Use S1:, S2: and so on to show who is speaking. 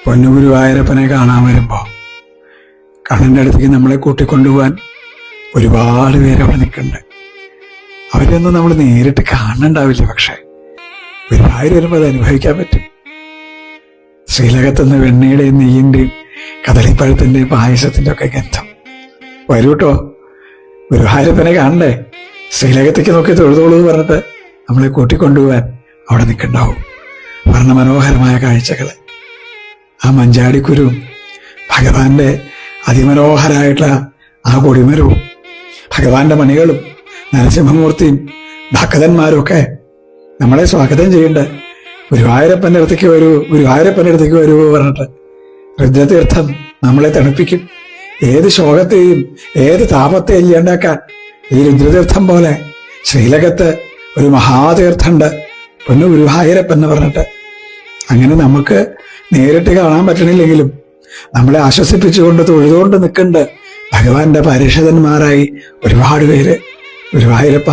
S1: പൊന്നുഗുരുവായൂരപ്പനെ കാണാൻ വരുമ്പോൾ കണ്ണൻ്റെ അടുത്തേക്ക് നമ്മളെ കൂട്ടിക്കൊണ്ടുപോകാൻ ഒരുപാട് പേര് അവിടെ നിൽക്കുന്നുണ്ട്. അവരെയൊന്നും നമ്മൾ നേരിട്ട് കാണുന്നുണ്ടാവില്ല, പക്ഷെ ഗുരുവായൂർ വരുമ്പോൾ അത് അനുഭവിക്കാൻ പറ്റും. ശ്രീലകത്തുനിന്ന് വെണ്ണയുടെയും നെയ്യിൻ്റെയും കദളിപ്പഴത്തിൻ്റെയും പായസത്തിൻ്റെ ഒക്കെ ഗന്ധം വരൂട്ടോ. ഗുരുവായൂരപ്പനെ കാണണ്ടേ, ശ്രീലകത്തേക്ക് നോക്കി തൊഴുതോളൂ പറഞ്ഞിട്ട് നമ്മളെ കൂട്ടിക്കൊണ്ടുപോകാൻ അവിടെ നിൽക്കുന്നുണ്ടാവും. വർണ്ണമനോഹരമായ കാഴ്ചകൾ, ആ മഞ്ചാടിക്കുരുവും ഭഗവാന്റെ അതിമനോഹരമായിട്ടുള്ള ആ കൊടിമരവും ഭഗവാന്റെ മണികളും നരസിംഹമൂർത്തിയും ഭക്തന്മാരും ഒക്കെ നമ്മളെ സ്വാഗതം ചെയ്യണ്ടേ. ഗുരുവായൂരപ്പൻ്റെ അടുത്തേക്ക് വരൂ, ഗുരുവായൂരപ്പൻ്റെ അടുത്തേക്ക് വരൂ പറഞ്ഞിട്ട് രുദ്രതീർത്ഥം നമ്മളെ തണുപ്പിക്കും. ഏത് ശോകത്തെയും ഏത് താപത്തെയും ഇല്ലാണ്ടാക്കാൻ ഈ രുദ്രതീർത്ഥം പോലെ ശ്രീലകത്ത് ഒരു മഹാതീർത്ഥമുണ്ട്, പൊന്നു ഗുരുവായൂരപ്പൻ എന്ന് പറഞ്ഞിട്ട്. അങ്ങനെ നമുക്ക് നേരിട്ട് കാണാൻ പറ്റണില്ലെങ്കിലും നമ്മളെ ആശ്വസിപ്പിച്ചുകൊണ്ട് തൊഴുതുകൊണ്ട് നിൽക്കുന്നുണ്ട് ഭഗവാന്റെ പരിഷദന്മാരായി ഒരുപാട് പേര്. ഗുരുവായൂരപ്പ